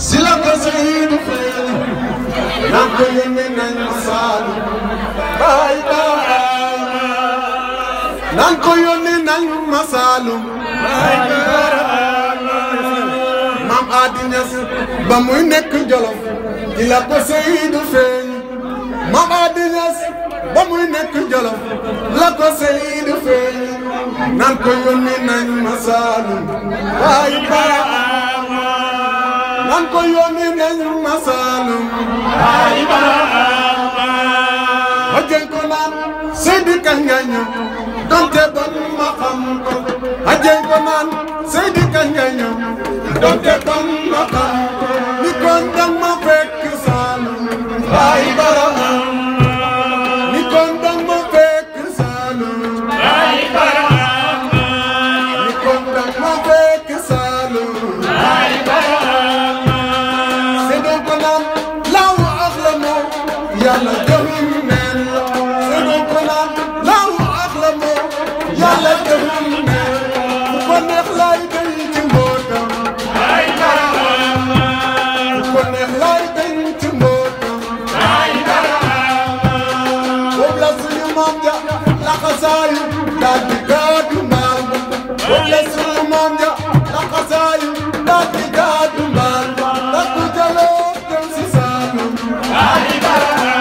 silako sayidu fayal nanko yemi nañ masalu bay bara nanko yoni nañ masalu bay bara mam Adiñas ba muy nekk Jolof silako sayidu feeñ mam Adiñas ba muy nekk Jolof la ko sayidu feeñ nanko yoni nañ masalu bay bara nan ko yónni nañ masalum ay barama ajen ko naan Seydi Kañ nga ñëw donte bon ma xam ko ajen ko naan Seydi Kañ nga ñëw donte bon ma xam ko ni kon dang ma fekk Saalum ay barama ni kon dang ma fekk Saalum ay barama ni kon dang ma fekk Saalum ay barama yàlla gëmum neen sëgëm ko naan laaw ak la moo yàlla gëmum neen fu ko neex laay day ci mbootam ay barama fu ko neex laay day ci mbootam ay barama boobu la suñu maam ja laxasaayu daal di gaadu mbaal boobu la suñu maam ja laxasaayu daal di gaadu mbaal takku jaloo dem si Saalum ay barama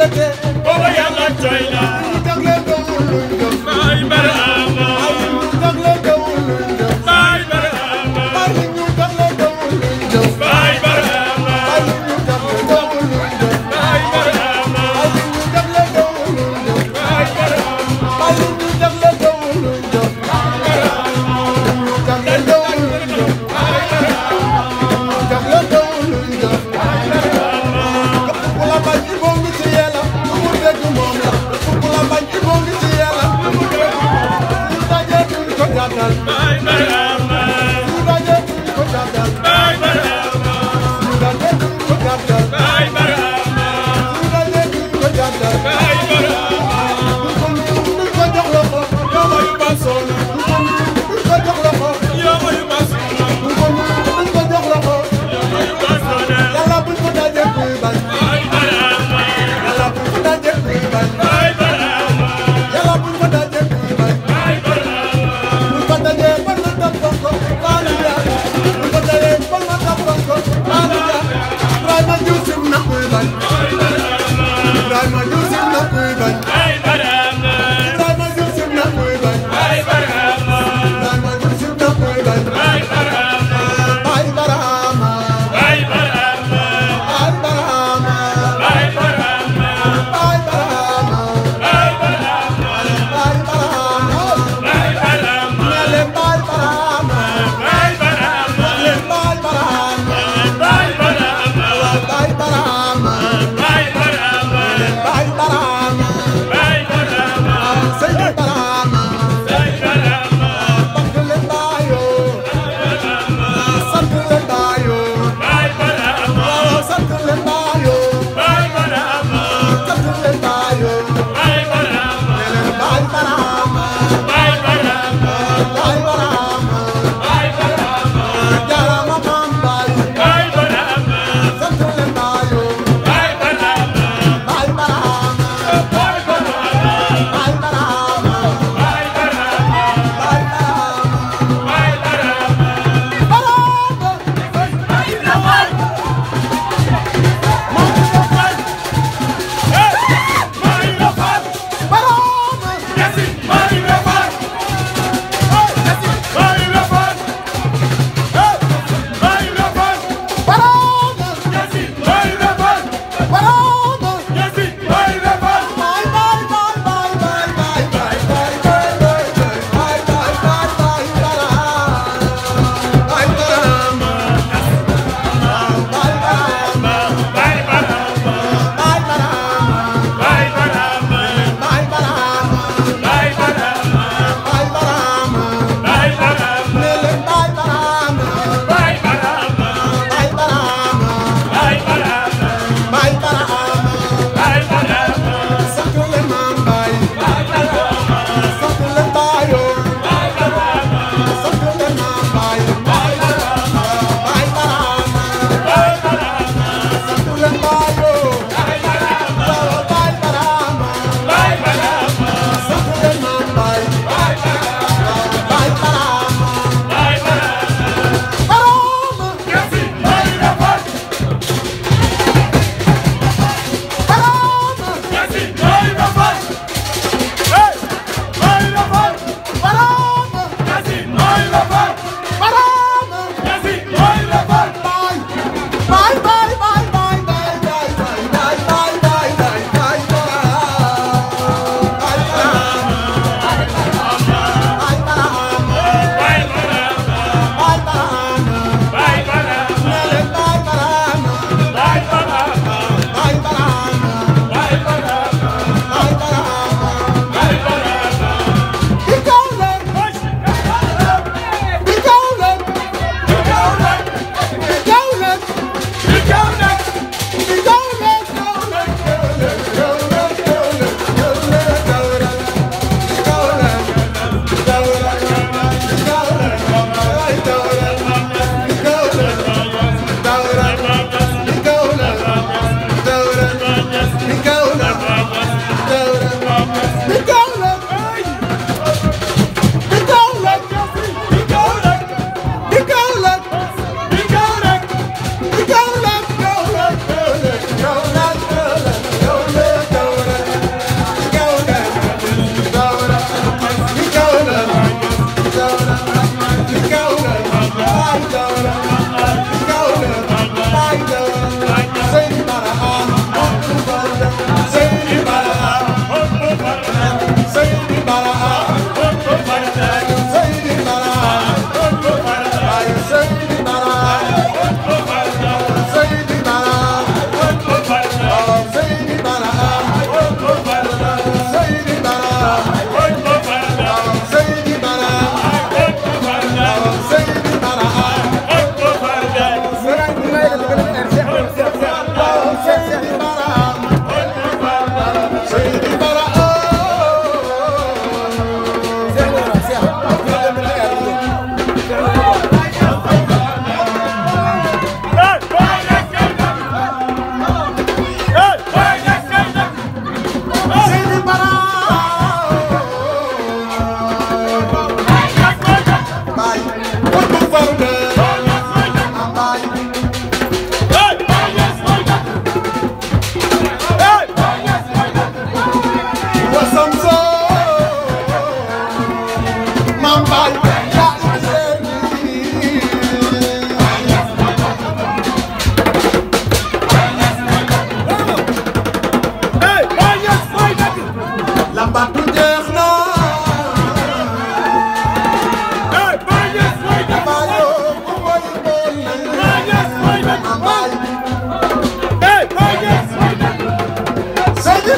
ëllëgee booba yàlla doy na ñu jagle gëmul luñ gëm Baay Barhama ay ñu jagle gëmul luñ gëm Baay Barhama ay ñu jagle gëmul luñ gëm Baay Barhama ay ñu jagle gëmul luñ gëm Baay Barhama ay ñu jagle gëmul luñ gëm Baay Barhama ay ñu jagle gëmul luñ gëm ñu jagle gëmul luñ gëm jagle gëmul luñ gëm ku la bañ il faut ngi ci yàlla lu mu dégg moom la ku la bañ il faut ngi ci yàlla lu mu dégg ñu daje duñ ko jàddal Baay Barhama ñu daje duñ ko jàddal Baay Barhama ñu daje duñ ko jàddal Baay Barhama ñu daje duñ ko jàddal Baay Barhama duñ ko jox loxo yow yu ba solo duñ ko jox loxo yow yu ba solo duñ ko jox loxo yow yu ba solo yàlla buñ ko daje kuy bañ Baay Barhama yàlla buñ ko daje kuy bañ Baay Barhama yàlla buñ ko daje kuy bañ Baay Barhama buñ ko daje ba nga topp ko baanu jaar buñ ko daje ba nga topp ko baanu jaar Ibrahima Diouf na kuy bañ Ibrahima Diouf na kuy bañ Baay Barhama Ibrahima Diouf na kuy bañ Baay Barhama Ibrahima Diouf na kuy bañ Baay Barhama Baay Barhama Baay Barhama Baay Barhama Baay Barhama Baay Barhama Baay Barhama Baay Barhama Baay Barhama Leen Baay Barhama Baay Barhama leen Baay Barhama Baay Barhama Baay Barhama Baay Barhama Baay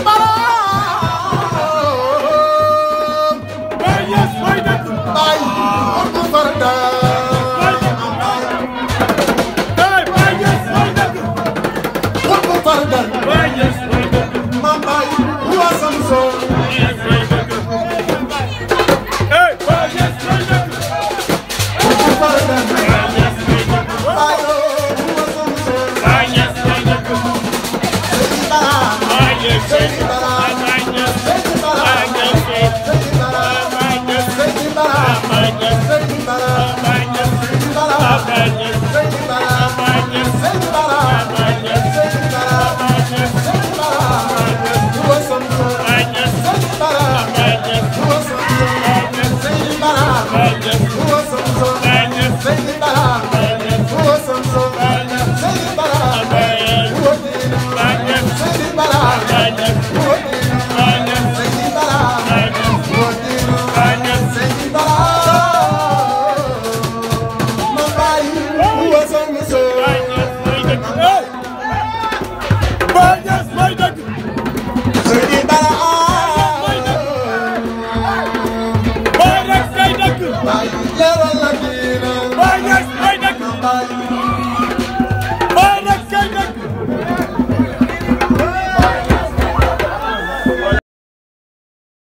Bye.